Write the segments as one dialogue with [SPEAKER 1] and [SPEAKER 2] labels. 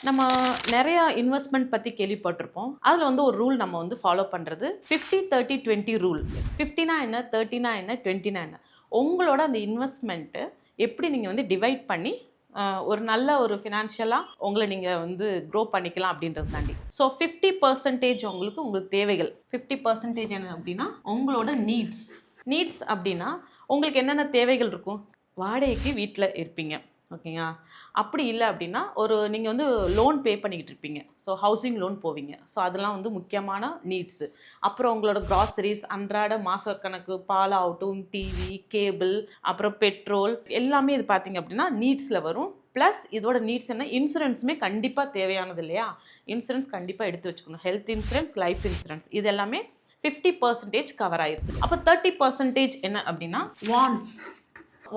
[SPEAKER 1] நம்ம நிறைய இன்வெஸ்ட்மெண்ட் பற்றி கேள்விப்பட்டிருப்போம். அதில் வந்து ஒரு ரூல் நம்ம வந்து ஃபாலோ பண்ணுறது 50-30-20 ரூல். 50னா என்ன, 30னா என்ன, 20னா என்ன, உங்களோட அந்த இன்வெஸ்ட்மெண்ட்டு எப்படி நீங்கள் வந்து டிவைட் பண்ணி ஒரு நல்ல ஒரு ஃபினான்ஷியலாக உங்களை நீங்கள் வந்து க்ரோ பண்ணிக்கலாம் அப்படின்றது தாண்டி. ஸோ 50% உங்களுக்கு தேவைகள், 50% என்ன அப்படின்னா உங்களோட நீட்ஸ் அப்படின்னா உங்களுக்கு என்னென்ன தேவைகள் இருக்கும். வாடகைக்கு வீட்டில் இருப்பீங்க, ஓகேங்களா? அப்படி இல்லை அப்படின்னா நீங்கள் வந்து லோன் பே பண்ணிக்கிட்டு இருப்பீங்க, ஸோ ஹவுசிங் லோன் போவீங்க. ஸோ அதெல்லாம் வந்து முக்கியமான நீட்ஸு. அப்புறம் உங்களோட க்ராசரிஸ், அன்றாட மாதக்கணக்கு, பால் ஆகட்டும், டிவி, கேபிள், அப்புறம் பெட்ரோல், எல்லாமே இது பார்த்தீங்க அப்படின்னா நீட்ஸில் வரும். ப்ளஸ் இதோட நீட்ஸ் என்ன, இன்சூரன்ஸுமே கண்டிப்பாக தேவையானது இல்லையா? இன்சூரன்ஸ் கண்டிப்பாக எடுத்து வச்சுக்கணும். ஹெல்த் இன்சூரன்ஸ், லைஃப் இன்சூரன்ஸ், இது எல்லாமே 50% கவர் ஆகிருக்கு. அப்போ 30% என்ன அப்படின்னா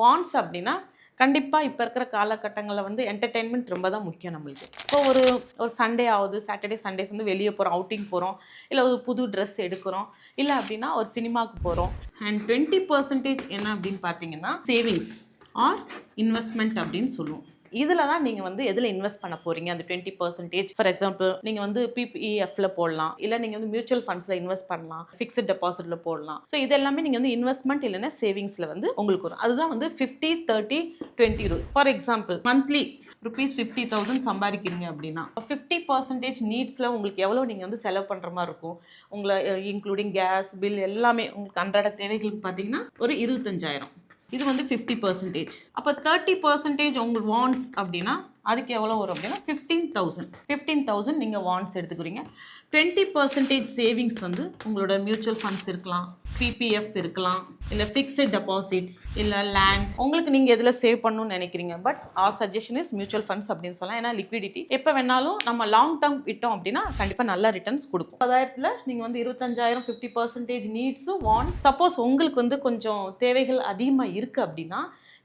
[SPEAKER 1] வாண்ட்ஸ் அப்படின்னா கண்டிப்பாக இப்போ இருக்கிற காலகட்டங்களில் வந்து என்டர்டெயின்மெண்ட் ரொம்ப தான் முக்கியம் நம்மளுக்கு. இப்போ ஒரு சண்டே ஆகுது, சாட்டர்டே சண்டேஸ் வந்து வெளியே போகிறோம், அவுட்டிங் போகிறோம், இல்லை ஒரு புது ட்ரெஸ் எடுக்கிறோம், இல்லை அப்படின்னா ஒரு சினிமாவுக்கு போகிறோம். அண்ட் 20% என்ன அப்படின்னு பார்த்தீங்கன்னா சேவிங்ஸ் ஆர் இன்வெஸ்ட்மெண்ட் அப்படின்னு சொல்லுவோம். இதில் தான் நீங்கள் வந்து எதில் இன்வெஸ்ட் பண்ண போகிறீங்க. அந்த 20%, ஃபார் எக்ஸாம்பிள் நீங்கள் வந்து PPEFல போடலாம், இல்லை நீங்கள் வந்து மியூச்சுவல் ஃபண்ட்ஸில் இன்வெஸ்ட் பண்ணலாம், ஃபிக்ஸட் டெபாசிட்டில் போடலாம். ஸோ இது எல்லாமே நீங்கள் வந்து இன்வெஸ்ட்மெண்ட் இல்லைன்னா சேவிங்ஸில் வந்து உங்களுக்கு வரும். அதுதான் வந்து 50-30-20 ரூல். ஃபார் எக்ஸாம்பிள் மந்த்லி ₹50,000 சம்பாதிக்கிறீங்க அப்படின்னா 50% நீட்ஸில் உங்களுக்கு எவ்வளோ நீங்கள் வந்து செலவு பண்ணுற மாதிரி இருக்கும். உங்களை இன்க்ளூடிங் கேஸ் பில் எல்லாமே உங்களுக்கு அன்றாட தேவைகளுக்கு பார்த்தீங்கன்னா ஒரு 25,000. இது வந்து 50%. அப்போ 30% உங்களுக்கு வாண்ட்ஸ் அப்படின்னா அதுக்கு எவ்வளோ வரும் அப்படின்னா 15,000 நீங்கள் வாண்ட்ஸ் எடுத்துக்கிறீங்க. 20% சேவிங்ஸ் வந்து உங்களோட மியூச்சுவல் ஃபண்ட்ஸ் இருக்கலாம், PPF இருக்கலாம், இல்லை ஃபிக்ஸட் டெபாசிட்ஸ், இல்லை லேண்ட், உங்களுக்கு நீங்கள் எதில் சேவ் பண்ணணும்னு நினைக்கிறீங்க. But our suggestion is mutual funds அப்படின்னு சொல்லலாம். ஏன்னா லிக்விடிட்டி எப்போ வேணாலும் நம்ம லாங் டேர்ம் விட்டோம் அப்படின்னா கண்டிப்பாக நல்ல ரிட்டர்ன்ஸ் கொடுக்கும். 10,000 நீங்கள் வந்து 25,000, 50% நீட்ஸும் வாண்ட்ஸ். சப்போஸ் உங்களுக்கு வந்து கொஞ்சம் தேவைகள் அதிகமாக இருக்குது அப்படின்னா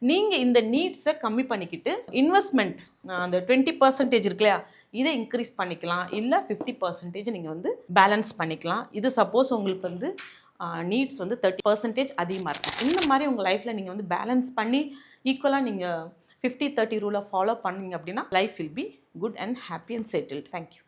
[SPEAKER 1] நீங்கள் இந்த நீட்ஸை கம்மி பண்ணிக்கிட்டு இன்வெஸ்ட்மெண்ட் அந்த 20% இருக்கு இல்லையா, இதை இன்க்ரீஸ் பண்ணிக்கலாம், இல்லை 50% நீங்கள் வந்து பேலன்ஸ் பண்ணிக்கலாம். இது சப்போஸ் உங்களுக்கு வந்து நீட்ஸ் வந்து 30% அதிகமாக இருக்கும். இந்த மாதிரி உங்கள் லைஃப்பில் நீங்கள் வந்து பேலன்ஸ் பண்ணி ஈக்குவலாக நீங்கள் 50-30 ரூலை ஃபாலோ பண்ணிங்க அப்படின்னா life will be good and happy and settled. Thank you.